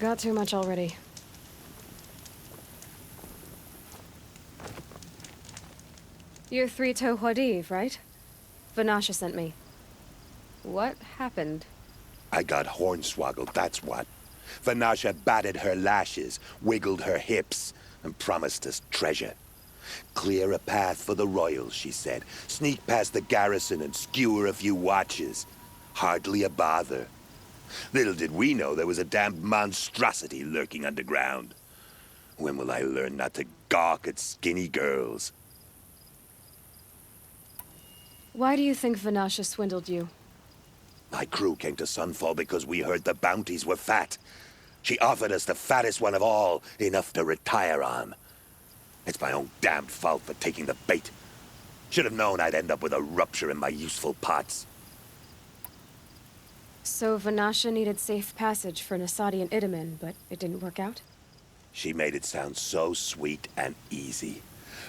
got too much already. You're Three-Toe Huadiv, right? Vanasha sent me. What happened? I got hornswoggled, that's what. Vanasha batted her lashes, wiggled her hips, and promised us treasure. Clear a path for the royals, she said. Sneak past the garrison and skewer a few watches. Hardly a bother. Little did we know there was a damned monstrosity lurking underground. When will I learn not to gawk at skinny girls? Why do you think Vanasha swindled you? My crew came to Sunfall because we heard the bounties were fat. She offered us the fattest one of all, enough to retire on. It's my own damned fault for taking the bait. Should have known I'd end up with a rupture in my useful parts. So Vanasha needed safe passage for Nasadi and Idaman, but it didn't work out? She made it sound so sweet and easy.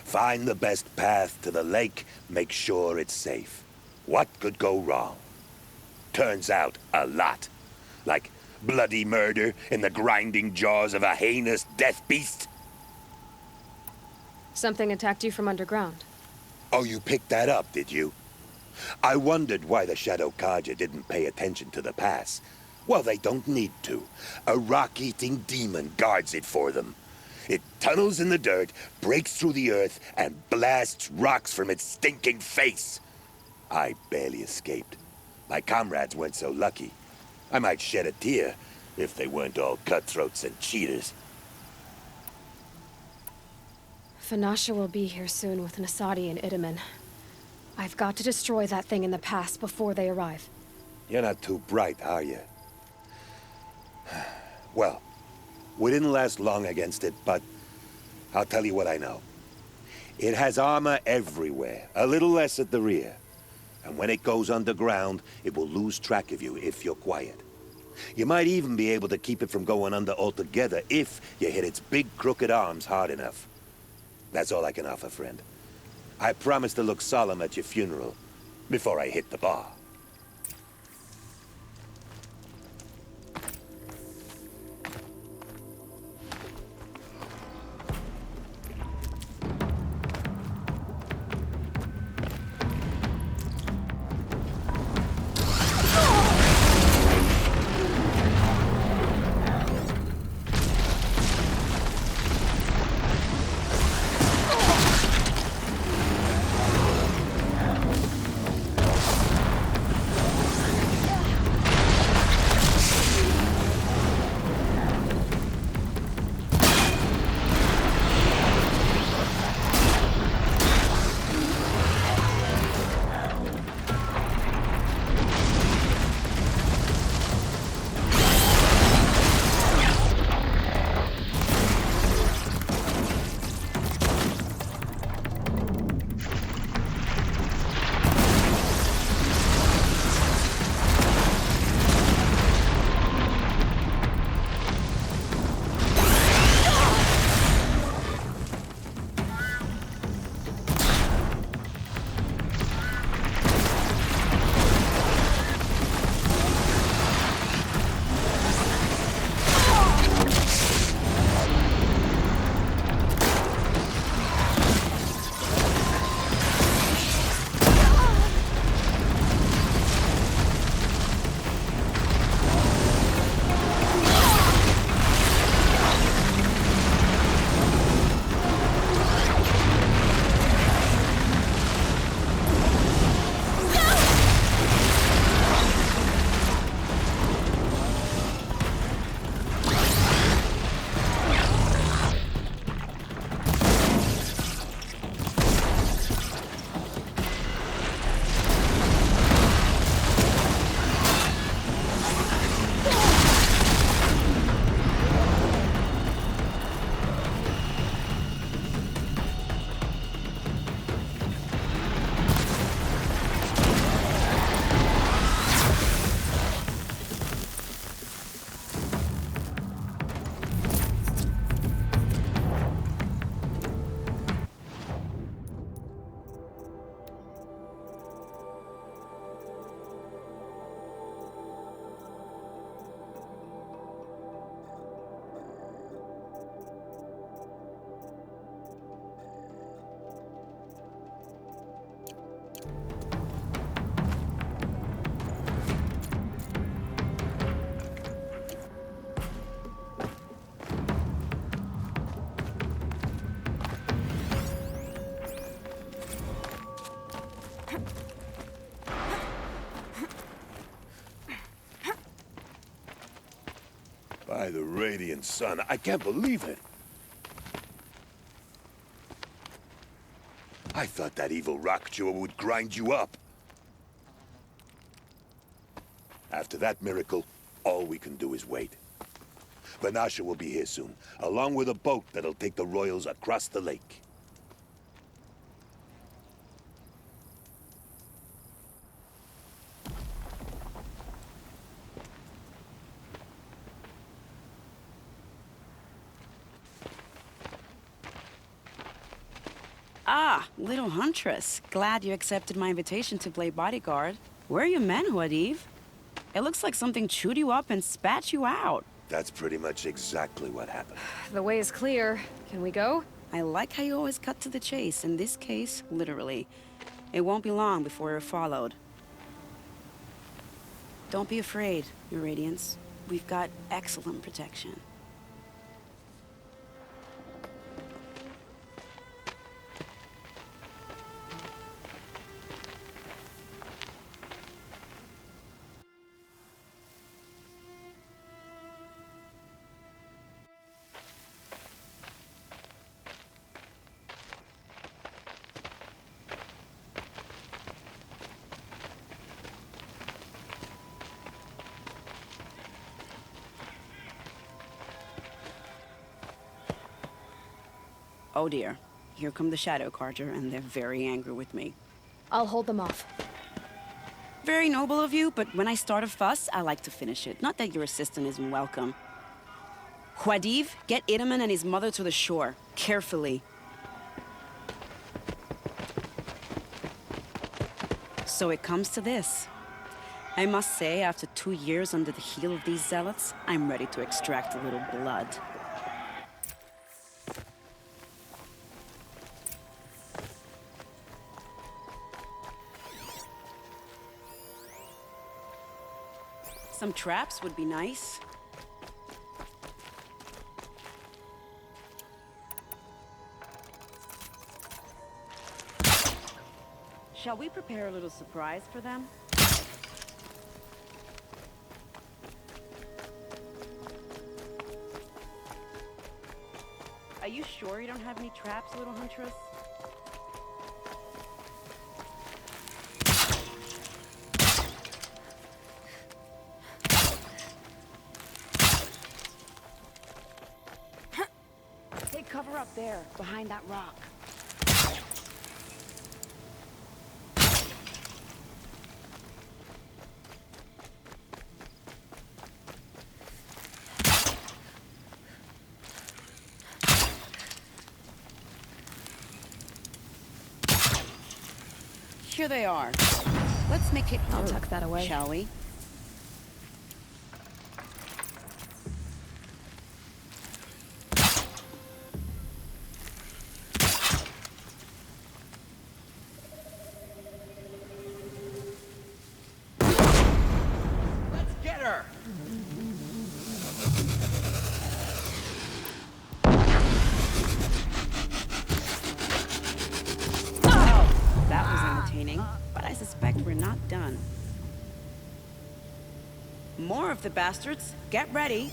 Find the best path to the lake, make sure it's safe. What could go wrong? Turns out, a lot. Like bloody murder in the grinding jaws of a heinous death beast. Something attacked you from underground. Oh, you picked that up, did you? I wondered why the Shadow Kaja didn't pay attention to the pass. Well, they don't need to. A rock-eating demon guards it for them. It tunnels in the dirt, breaks through the earth, and blasts rocks from its stinking face. I barely escaped. My comrades weren't so lucky. I might shed a tear if they weren't all cutthroats and cheaters. Vanasha will be here soon with Nasadi and Idaman. I've got to destroy that thing in the pass before they arrive. You're not too bright, are you? Well, we didn't last long against it, but I'll tell you what I know. It has armor everywhere, a little less at the rear. And when it goes underground, it will lose track of you if you're quiet. You might even be able to keep it from going under altogether if you hit its big crooked arms hard enough. That's all I can offer, friend. I promise to look solemn at your funeral before I hit the bar. By the radiant sun, I can't believe it. I thought that evil rock chewer would grind you up. After that miracle, all we can do is wait. Vanasha will be here soon, along with a boat that'll take the royals across the lake. Ah, little huntress. Glad you accepted my invitation to play bodyguard. Where are your men, Huadiv? It looks like something chewed you up and spat you out. That's pretty much exactly what happened. The way is clear. Can we go? I like how you always cut to the chase, in this case, literally. It won't be long before you're followed. Don't be afraid, Your Radiance. We've got excellent protection. Oh dear. Here come the Shadow Carter, and they're very angry with me. I'll hold them off. Very noble of you, but when I start a fuss, I like to finish it. Not that your assistant isn't welcome. Huadiv, get Itaman and his mother to the shore. Carefully. So it comes to this. I must say, after 2 years under the heel of these zealots, I'm ready to extract a little blood. Some traps would be nice. Shall we prepare a little surprise for them? Are you sure you don't have any traps, little huntress? Take cover up there, behind that rock. Here they are. Let's make it I'll tuck that away. Shall we? Let's get her! That was entertaining, but I suspect we're not done. More of the bastards. Get ready.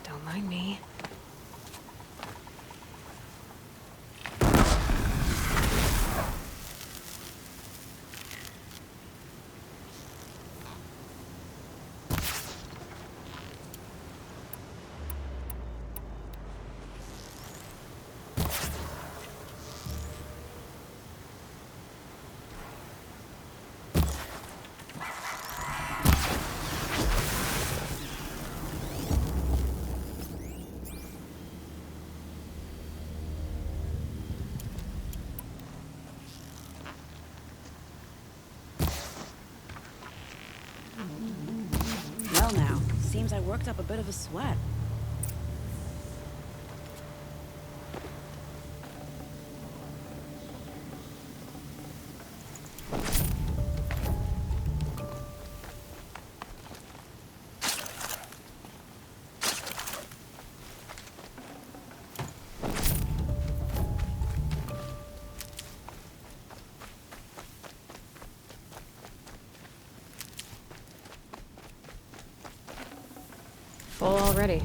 Don't mind me. Well now, seems I worked up a bit of a sweat. already.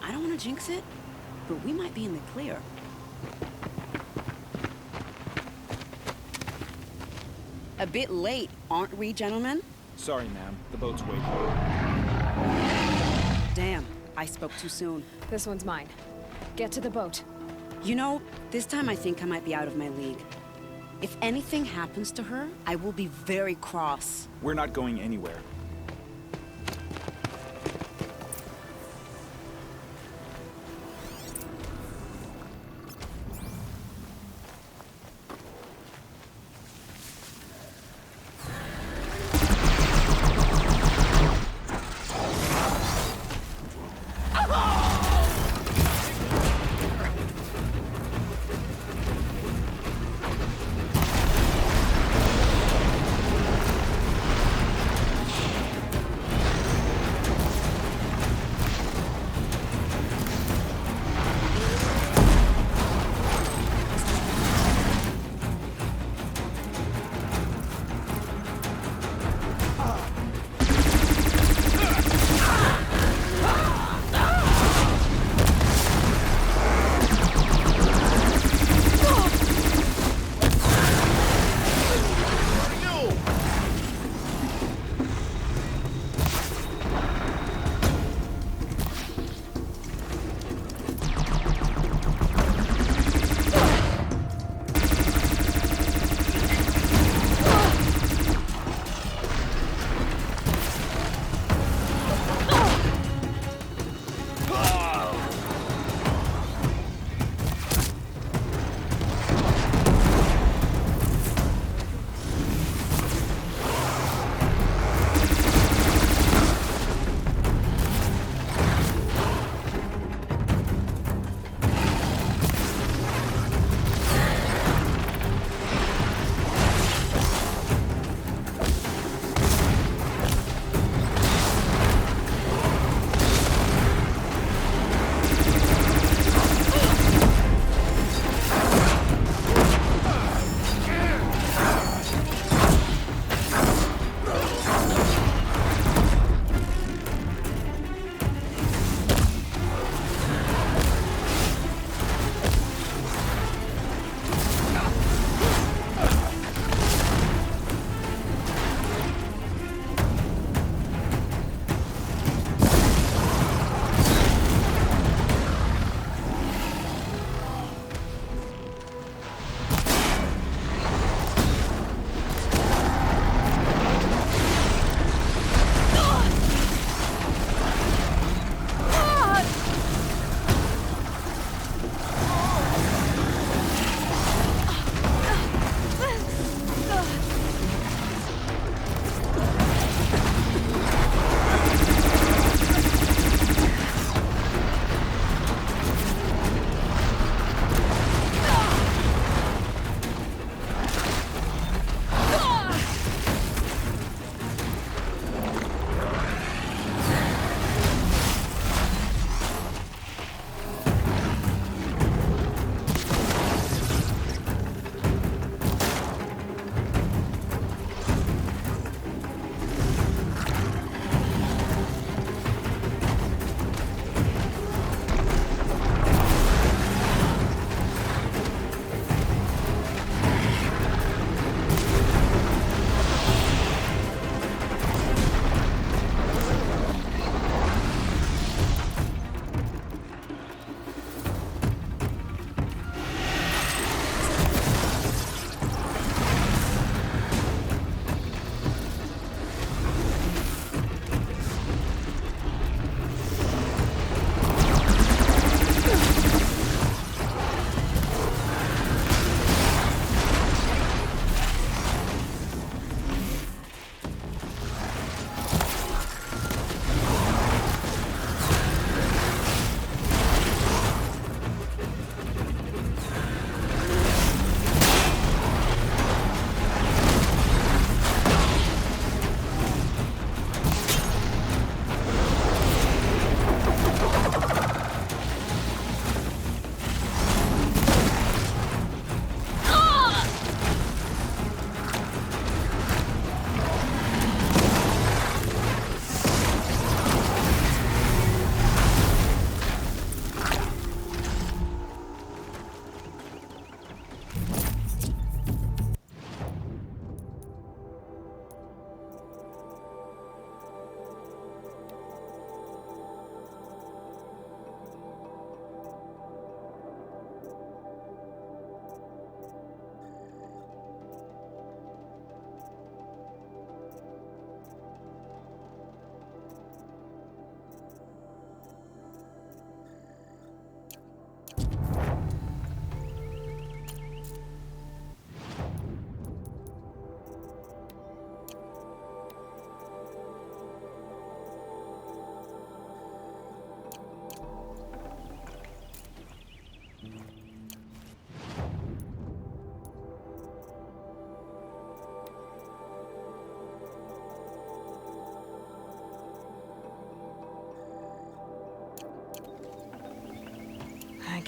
I don't want to jinx it, but we might be in the clear. A bit late, aren't we, gentlemen? Sorry, ma'am. The boat's waiting. Damn, I spoke too soon. This one's mine. Get to the boat. You know, this time I think I might be out of my league. If anything happens to her, I will be very cross. We're not going anywhere.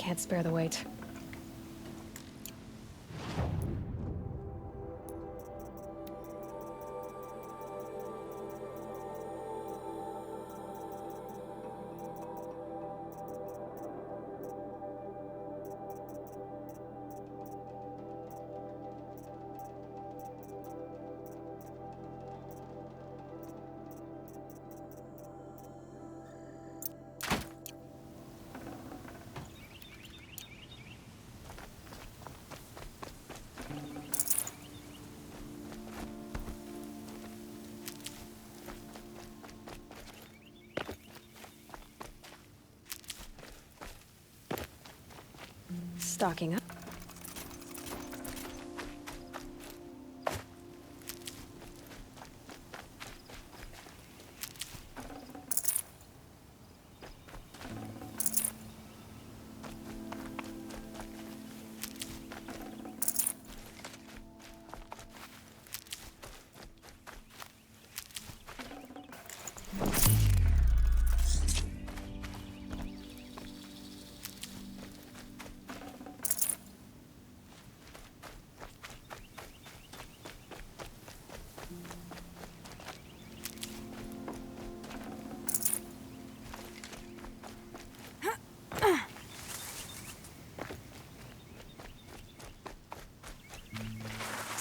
can't spare the weight. Stocking up.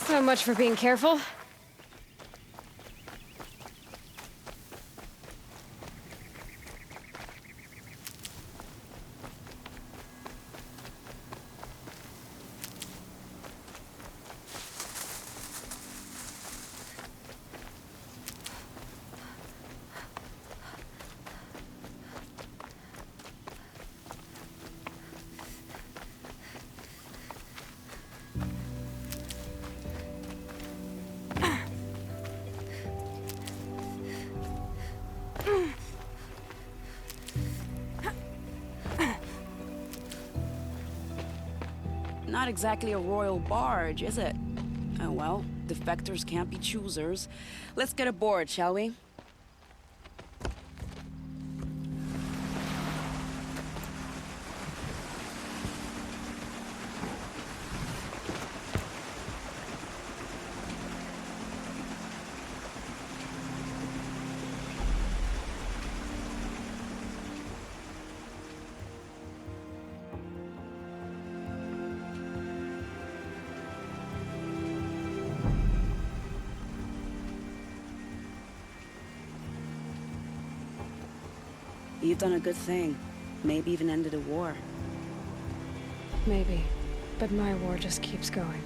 So much for being careful. Not exactly a royal barge, is it? Oh well, defectors can't be choosers. Let's get aboard, shall we? You've done a good thing. Maybe even ended a war. Maybe. But my war just keeps going.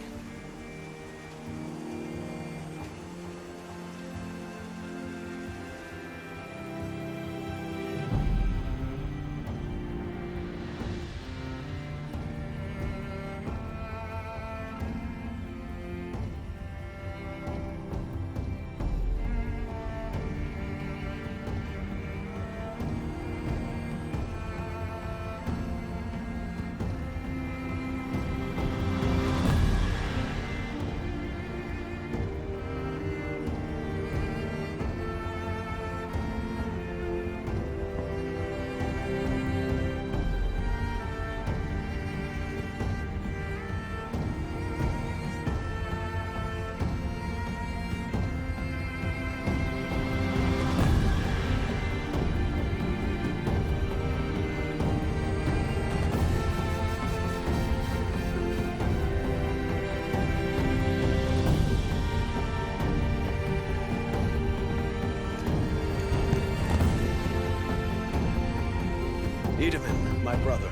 My brother,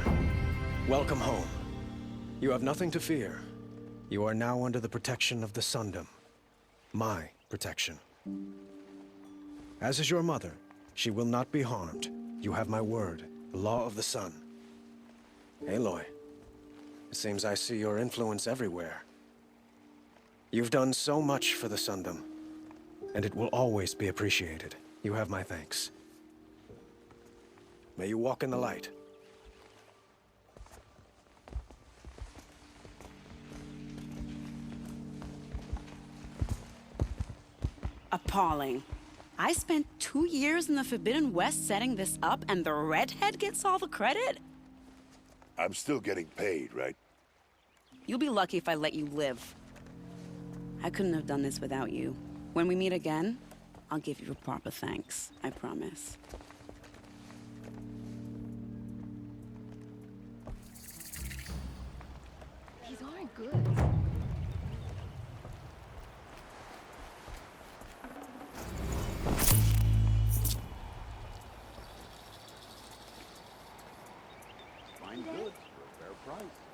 welcome home. You have nothing to fear. You are now under the protection of the Sundom. My protection. As is your mother, she will not be harmed. You have my word, the law of the sun. Aloy, it seems I see your influence everywhere. You've done so much for the Sundom, and it will always be appreciated. You have my thanks. May you walk in the light. Appalling. I spent 2 years in the Forbidden West setting this up, and the redhead gets all the credit? I'm still getting paid, right? You'll be lucky if I let you live. I couldn't have done this without you. When we meet again, I'll give you a proper thanks. I promise. These aren't good. Fine goods for a fair price.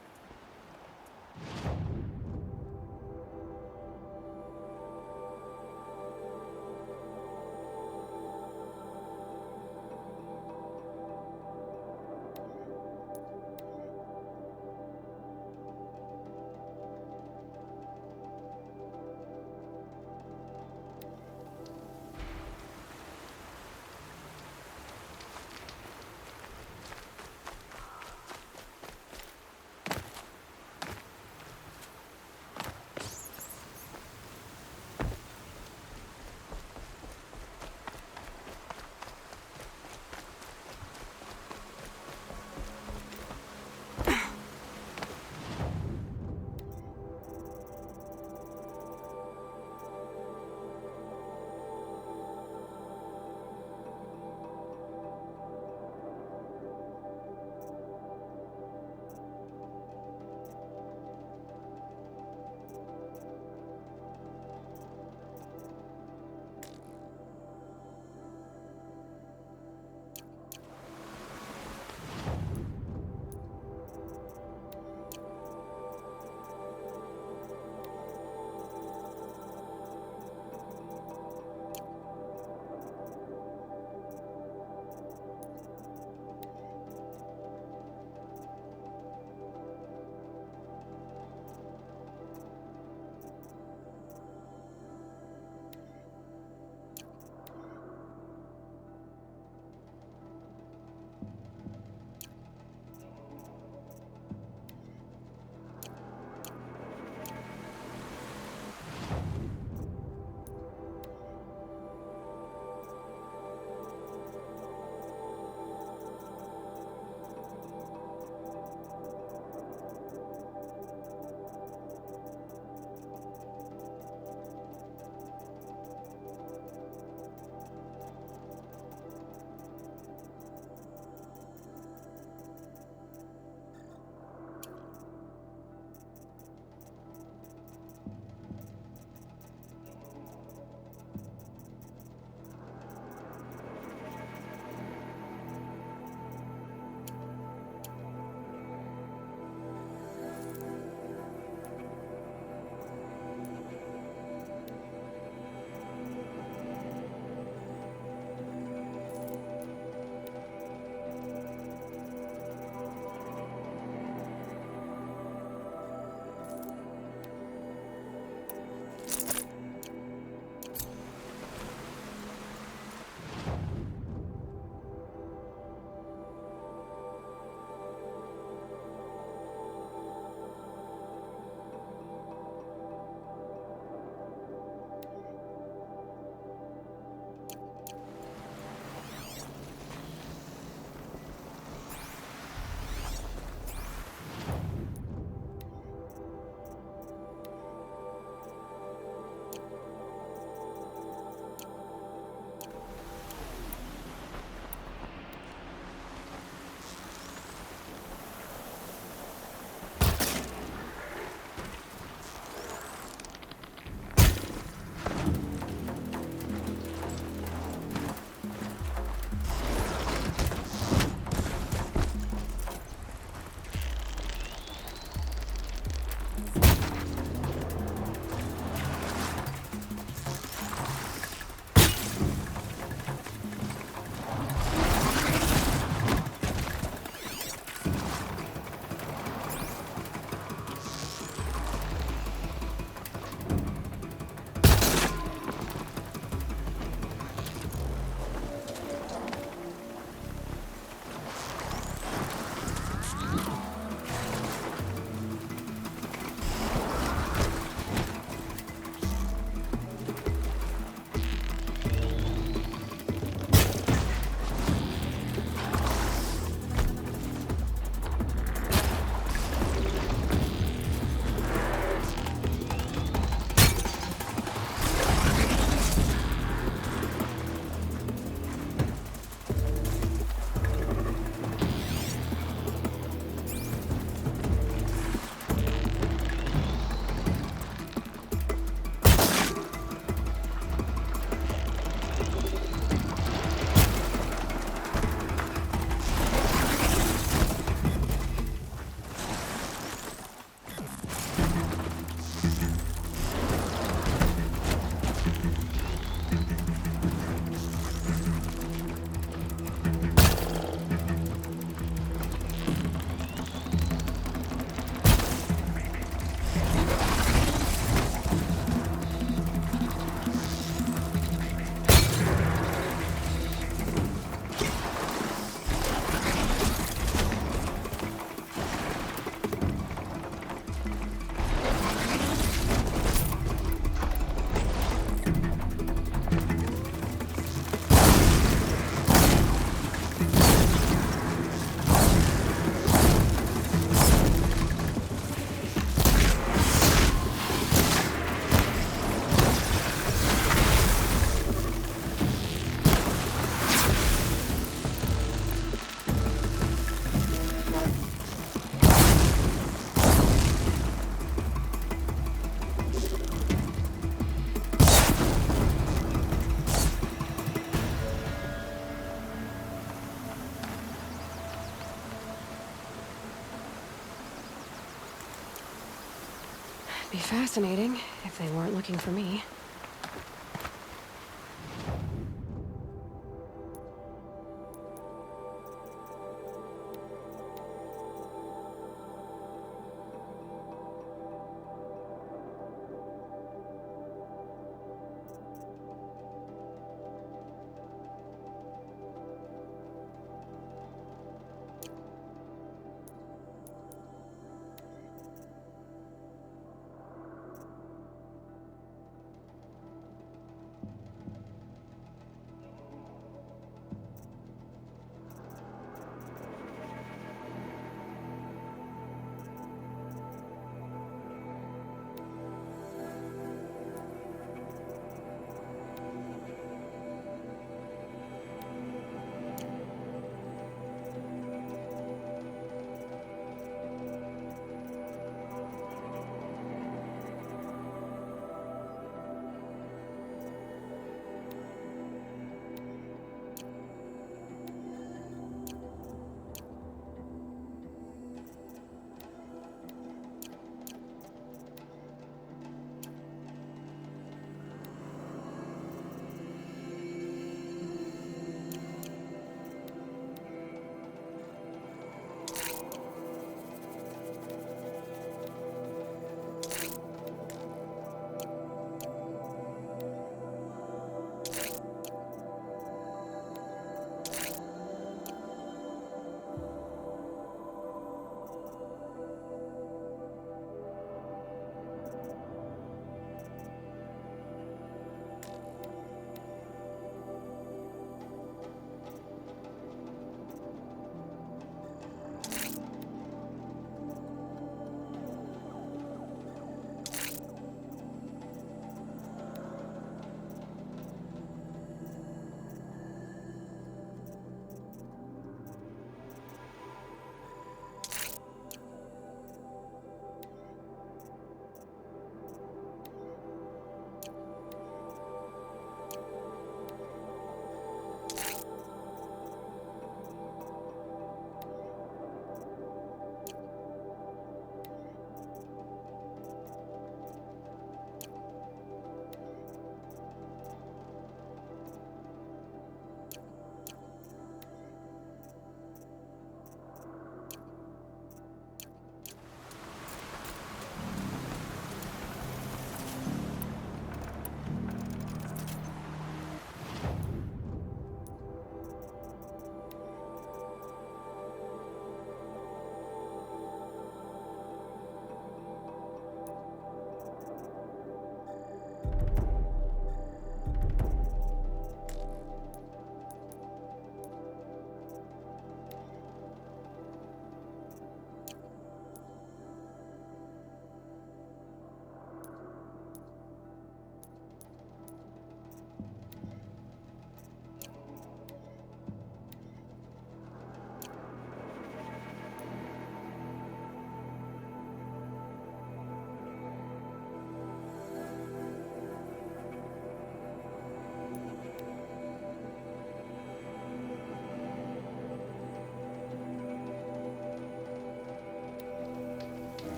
Be fascinating if they weren't looking for me.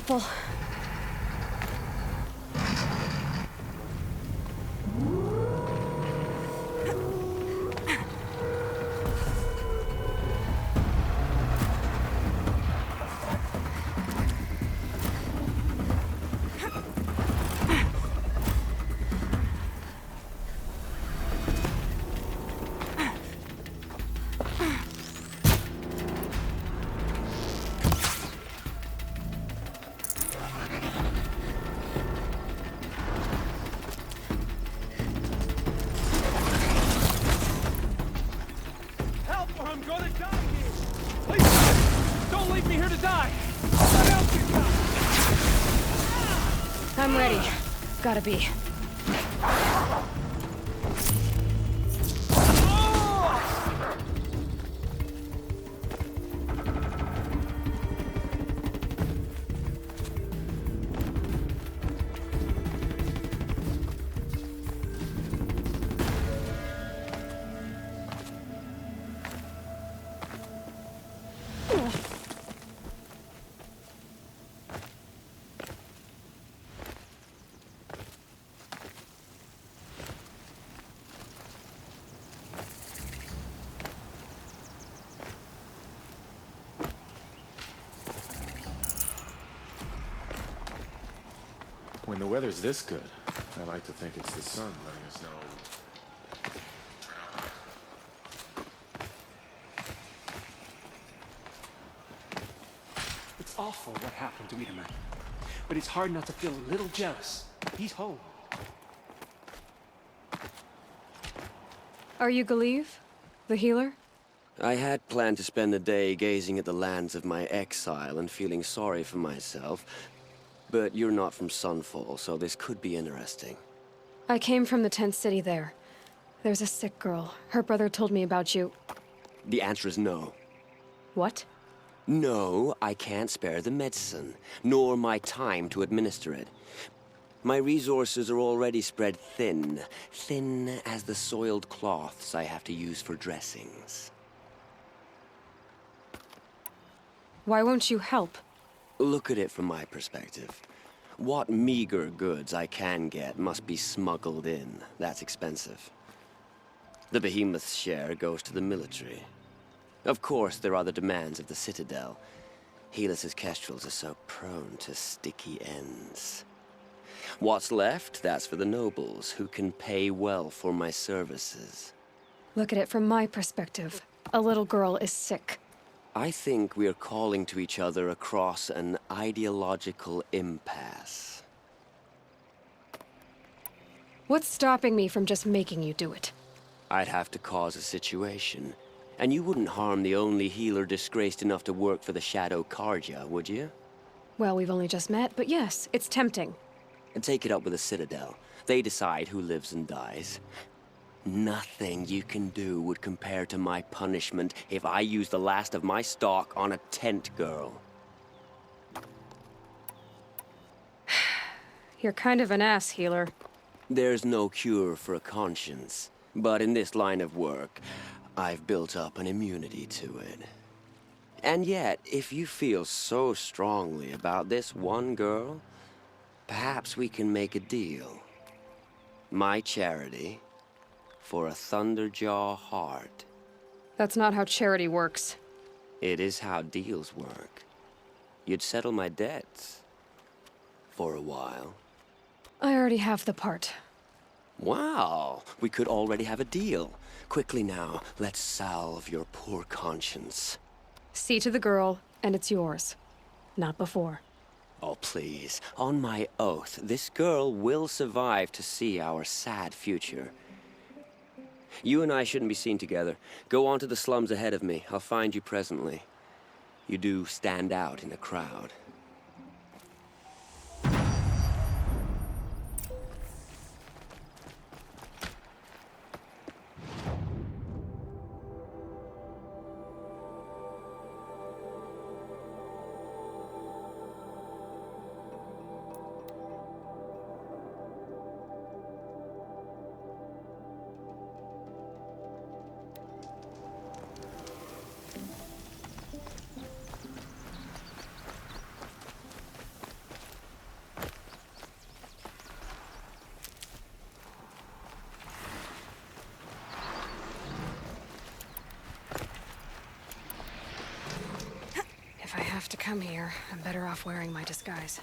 couple. Help or I'm gonna die here! Please! Don't leave me here to die! What else you got? I'm ready. Gotta be. When the weather's this good, I like to think it's the sun letting us know. It's awful what happened to Wiedemann, but it's hard not to feel a little jealous. He's home. Are you Galeev? The healer? I had planned to spend the day gazing at the lands of my exile and feeling sorry for myself, but you're not from Sunfall, so this could be interesting. I came from the tent city there. There's a sick girl. Her brother told me about you. The answer is no. What? No, I can't spare the medicine, nor my time to administer it. My resources are already spread thin, thin as the soiled cloths I have to use for dressings. Why won't you help? Look at it from my perspective. What meager goods I can get must be smuggled in. That's expensive. The behemoth's share goes to the military. Of course, there are the demands of the Citadel. Helis's kestrels are so prone to sticky ends. What's left, that's for the nobles, who can pay well for my services. Look at it from my perspective. A little girl is sick. I think we're calling to each other across an ideological impasse. What's stopping me from just making you do it? I'd have to cause a situation. And you wouldn't harm the only healer disgraced enough to work for the Shadow Carja, would you? Well, we've only just met, but yes, it's tempting. And take it up with the Citadel. They decide who lives and dies. Nothing you can do would compare to my punishment if I use the last of my stock on a tent girl. You're kind of an ass, healer. There's no cure for a conscience, but in this line of work, I've built up an immunity to it. And yet, if you feel so strongly about this one girl, perhaps we can make a deal. My charity for a Thunderjaw heart. That's not how charity works. It is how deals work. You'd settle my debts. For a while. I already have the part. Wow, we could already have a deal. Quickly now, let's salve your poor conscience. See to the girl, and it's yours. Not before. Oh, please. On my oath, this girl will survive to see our sad future. You and I shouldn't be seen together. Go on to the slums ahead of me. I'll find you presently. You do stand out in a crowd. come here, I'm better off wearing my disguise.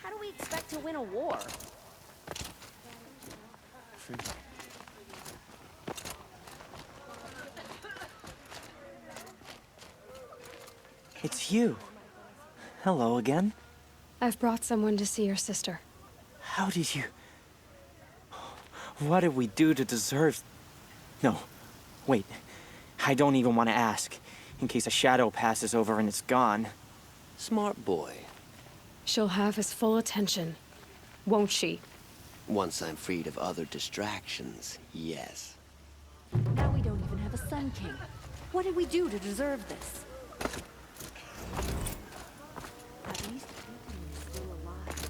How do we expect to win a war? It's you. Hello again. I've brought someone to see your sister. How did you... What did we do to deserve... No, wait. I don't even want to ask, in case a shadow passes over and it's gone. Smart boy. She'll have his full attention, won't she? Once I'm freed of other distractions, yes. Now we don't even have a Sun King. What did we do to deserve this? At least Ethan is still alive.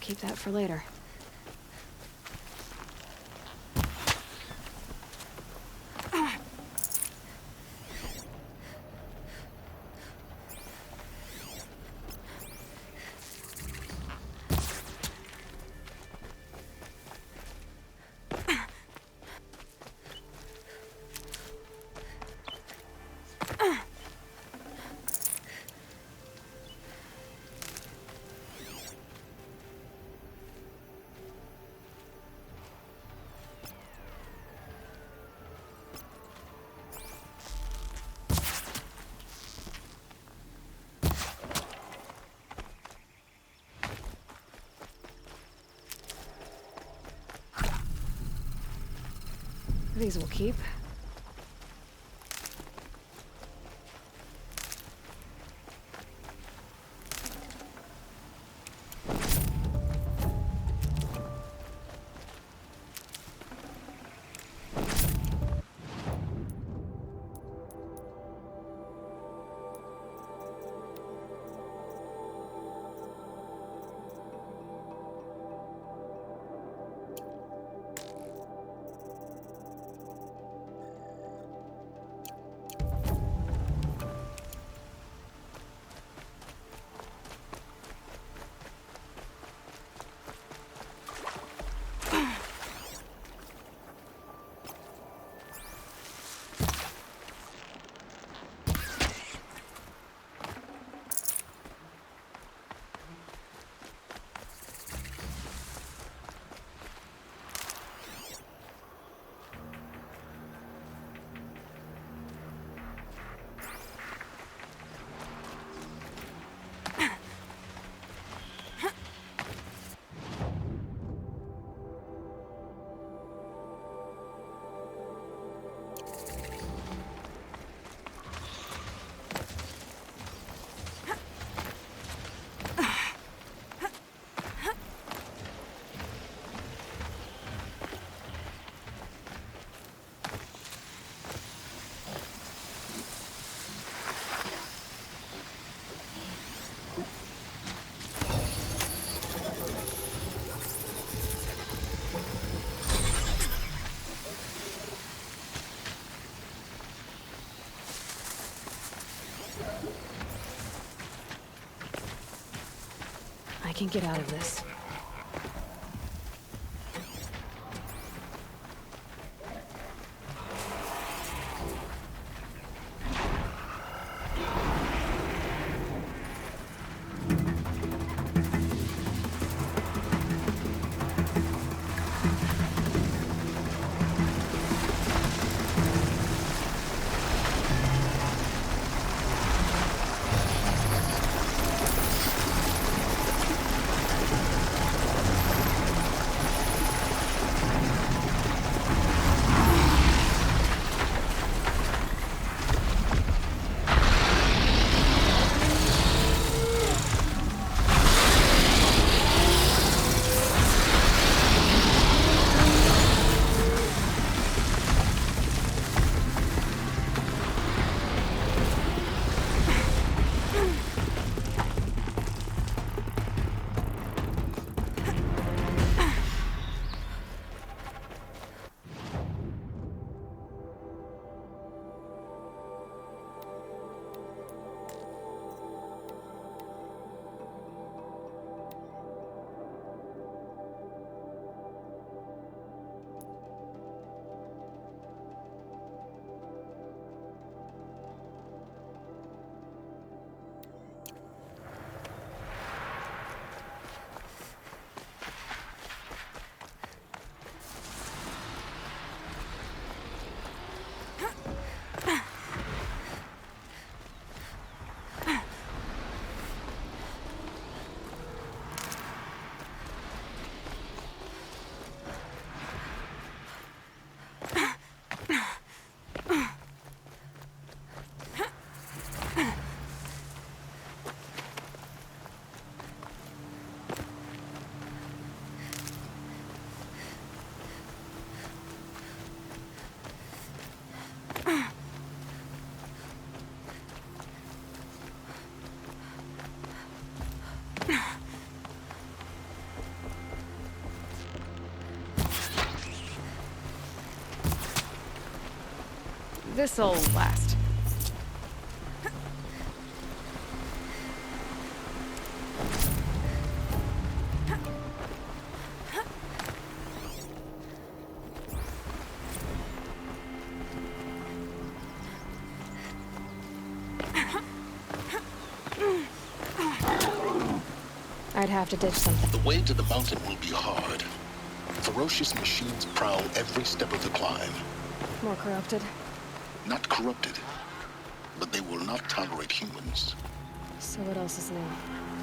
Keep that for later. These will keep. can get out of this. This'll last. I'd have to ditch something. The way to the mountain will be hard. Ferocious machines prowl every step of the climb. More corrupted. Not corrupted, but they will not tolerate humans. So what else is new?